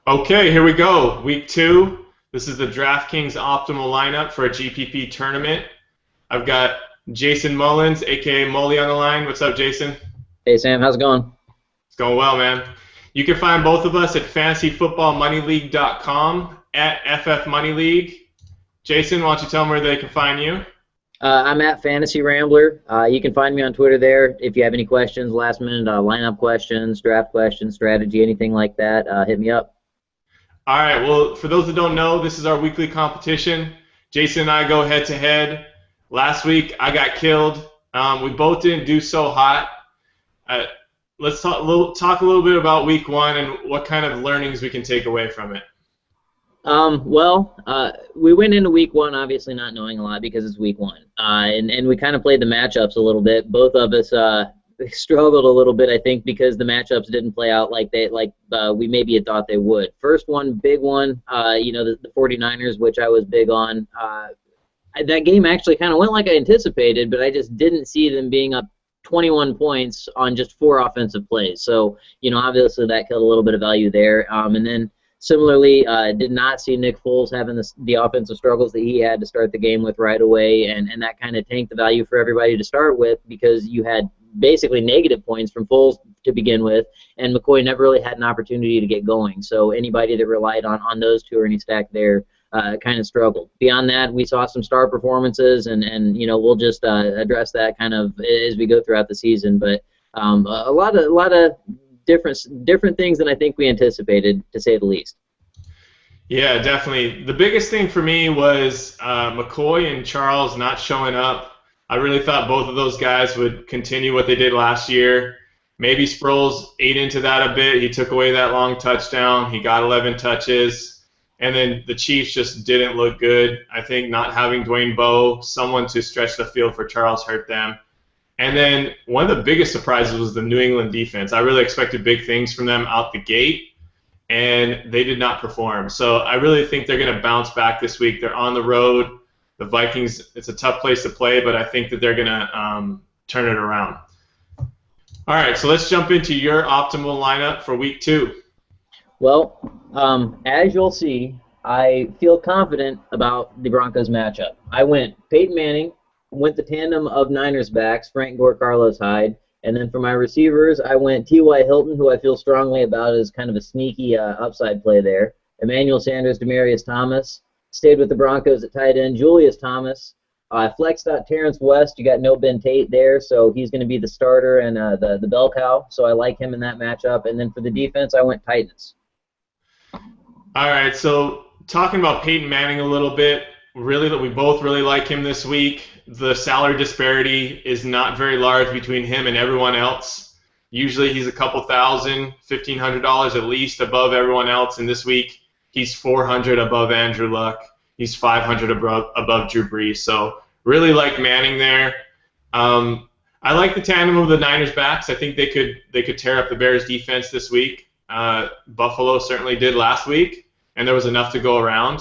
Okay, here we go. Week 2. This is the DraftKings optimal lineup for a GPP tournament. I've got Jason Mullins, aka Molly, on the line. What's up, Jason? Hey Sam, how's it going? It's going well, man. You can find both of us at fantasyfootballmoneyleague.com at FFmoneyleague. Jason, why don't you tell them where they can find you? I'm at Fantasy Rambler. You can find me on Twitter there. If you have any questions, last minute lineup questions, draft questions, strategy, anything like that, hit me up. All right, well, for those that don't know, this is our weekly competition. Jason and I go head-to-head. Last week, I got killed. We both didn't do so hot. Let's talk a little bit about week 1 and what kind of learnings we can take away from it. We went into week 1 obviously not knowing a lot because it's week 1, and we kind of played the matchups a little bit. Both of us struggled a little bit, I think, because the matchups didn't play out like we maybe had thought they would. First one, big one, the 49ers, which I was big on. That game actually kind of went like I anticipated, but I just didn't see them being up 21 points on just 4 offensive plays. So, obviously that killed a little bit of value there. And then similarly, did not see Nick Foles having the offensive struggles that he had to start the game with right away, and that kind of tanked the value for everybody to start with because you had basically negative points from Foles to begin with, and McCoy never really had an opportunity to get going. So anybody that relied on those two or any stack there kind of struggled. Beyond that, we saw some star performances, and we'll just address that kind of as we go throughout the season. But a lot of different things than I think we anticipated, to say the least. Yeah, definitely. The biggest thing for me was McCoy and Charles not showing up. I really thought both of those guys would continue what they did last year. Maybe Sproles ate into that a bit. He took away that long touchdown. He got 11 touches. And then the Chiefs just didn't look good. I think not having Dwayne Bowe, someone to stretch the field for Charles, hurt them. And then one of the biggest surprises was the New England defense. I really expected big things from them out the gate, and they did not perform. So I really think they're going to bounce back this week. They're on the road. The Vikings, it's a tough place to play, but I think that they're going to turn it around. All right, so let's jump into your optimal lineup for week 2. Well, as you'll see, I feel confident about the Broncos matchup. I went Peyton Manning, went the tandem of Niners backs, Frank Gore, Carlos Hyde, and then for my receivers, I went T.Y. Hilton, who I feel strongly about as kind of a sneaky upside play there, Emmanuel Sanders, Demaryius Thomas, stayed with the Broncos at tight end, Julius Thomas, flexed out Terrence West. You got no Ben Tate there, so he's going to be the starter and the bell cow, so I like him in that matchup. And then for the defense, I went Titans. All right, so talking about Peyton Manning a little bit, we both really like him this week. The salary disparity is not very large between him and everyone else. Usually he's a couple thousand, $1,500 at least above everyone else, and this week he's $400 above Andrew Luck. He's $500 above Drew Brees. So really like Manning there. I like the tandem of the Niners backs. I think they could tear up the Bears defense this week. Buffalo certainly did last week, and there was enough to go around.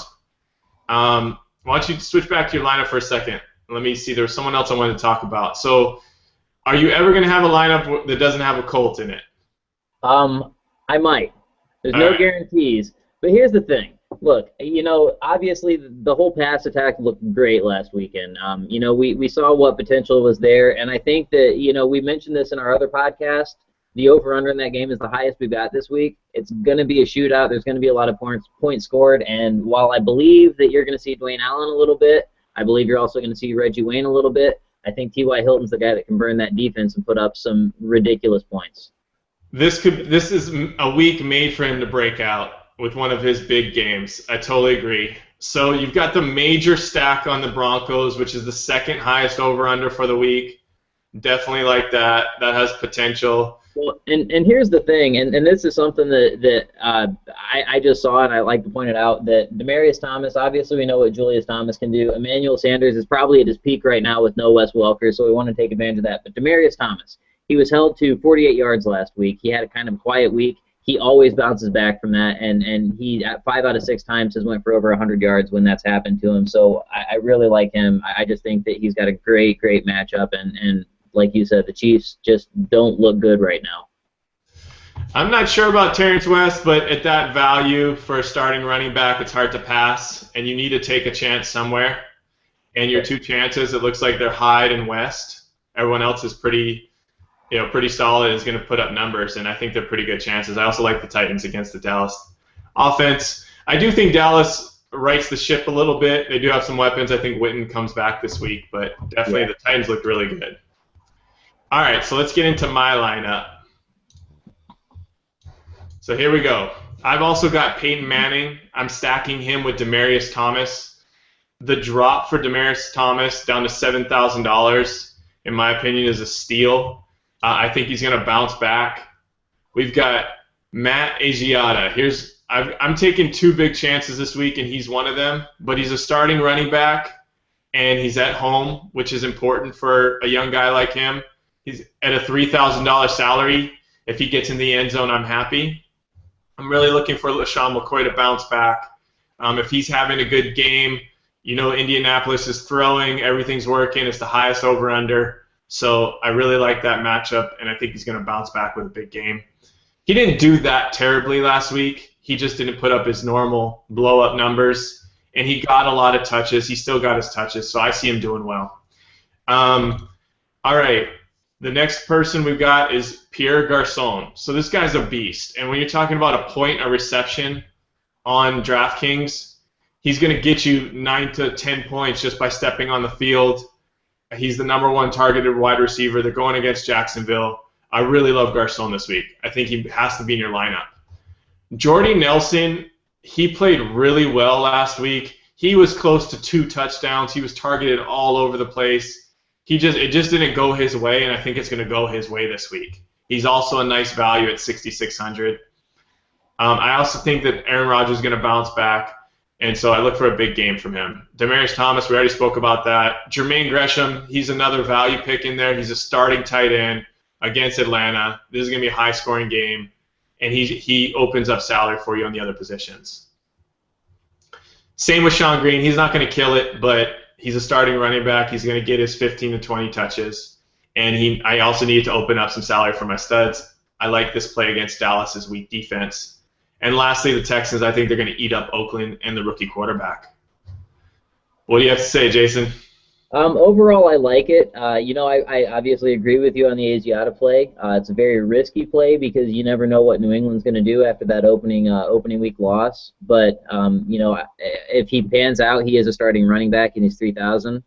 Why don't you switch back to your lineup for a second? Let me see. There was someone else I wanted to talk about. So are you ever going to have a lineup that doesn't have a Colt in it? I might. There's no guarantees. But here's the thing. Look, obviously the whole pass attack looked great last weekend. We saw what potential was there, and I think that, we mentioned this in our other podcast. The over-under in that game is the highest we've got this week. It's going to be a shootout. There's going to be a lot of points scored, and while I believe that you're going to see Dwayne Allen a little bit, I believe you're also going to see Reggie Wayne a little bit. I think T.Y. Hilton's the guy that can burn that defense and put up some ridiculous points. This is a week made for him to break out with one of his big games. I totally agree. So you've got the major stack on the Broncos, which is the second highest over-under for the week. Definitely like that. That has potential. Well, and here's the thing, and this is something that I just saw, and I like to point it out, that Demaryius Thomas, obviously we know what Julius Thomas can do. Emmanuel Sanders is probably at his peak right now with no Wes Welker, so we want to take advantage of that. But Demaryius Thomas, he was held to 48 yards last week. He had a kind of quiet week. He always bounces back from that, and he, at 5 out of 6 times, has went for over 100 yards when that's happened to him. So I really like him. I just think that he's got a great matchup, and like you said, the Chiefs just don't look good right now. I'm not sure about Terrence West, but at that value for a starting running back, it's hard to pass, and you need to take a chance somewhere. And your two chances, it looks like they're Hyde and West. Everyone else is pretty solid, is going to put up numbers, and I think they're pretty good chances. I also like the Titans against the Dallas offense. I do think Dallas rights the ship a little bit. They do have some weapons. I think Witten comes back this week, but definitely the Titans looked really good. All right, so let's get into my lineup. So here we go. I've also got Peyton Manning. I'm stacking him with Demaryius Thomas. The drop for Demaryius Thomas down to $7,000, in my opinion, is a steal. I think he's going to bounce back. We've got Matt Asiata. I'm taking two big chances this week, and he's one of them. But he's a starting running back, and he's at home, which is important for a young guy like him. He's at a $3,000 salary. If he gets in the end zone, I'm happy. I'm really looking for LaShawn McCoy to bounce back. If he's having a good game, Indianapolis is throwing, everything's working. It's the highest over-under. So I really like that matchup, and I think he's going to bounce back with a big game. He didn't do that terribly last week. He just didn't put up his normal blow-up numbers, and he got a lot of touches. He still got his touches, so I see him doing well. All right. The next person we've got is Pierre Garçon. So this guy's a beast. And when you're talking about a point a reception on DraftKings, he's going to get you 9 to 10 points just by stepping on the field. He's the #1 targeted wide receiver. They're going against Jacksonville. I really love Garçon this week. I think he has to be in your lineup. Jordy Nelson, he played really well last week. He was close to 2 touchdowns. He was targeted all over the place. It just didn't go his way, and I think it's going to go his way this week. He's also a nice value at $6,600. I also think that Aaron Rodgers is going to bounce back, and so I look for a big game from him. Demaryius Thomas, we already spoke about that. Jermaine Gresham, he's another value pick in there. He's a starting tight end against Atlanta. This is going to be a high-scoring game, and he opens up salary for you on the other positions. Same with Sean Green. He's not going to kill it, but he's a starting running back. He's going to get his 15 to 20 touches. And I also need to open up some salary for my studs. I like this play against Dallas's weak defense. And lastly, the Texans, I think they're going to eat up Oakland and the rookie quarterback. What do you have to say, Jason? Overall, I like it. I obviously agree with you on the Asiata play. It's a very risky play because you never know what New England's going to do after that opening week loss. But if he pans out, he is a starting running back and he's 3,000.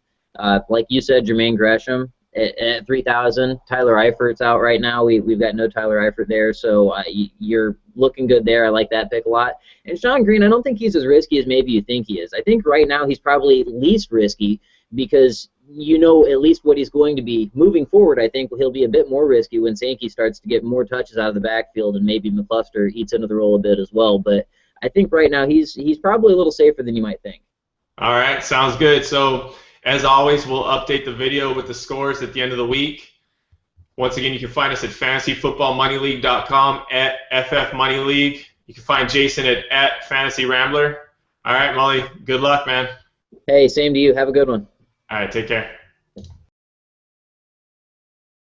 Like you said, Jermaine Gresham at 3,000. Tyler Eifert's out right now. We've got no Tyler Eifert there, so you're looking good there. I like that pick a lot. And Sean Green, I don't think he's as risky as maybe you think he is. I think right now he's probably least risky, because at least what he's going to be moving forward. I think he'll be a bit more risky when Sankey starts to get more touches out of the backfield, and maybe McCluster eats into the role a bit as well. But I think right now he's probably a little safer than you might think. All right, sounds good. So as always, we'll update the video with the scores at the end of the week. Once again, you can find us at fantasyfootballmoneyleague.com, at FFmoneyleague. You can find Jason at FantasyRambler. All right, Molly, good luck, man. Hey, same to you. Have a good one. All right, take care.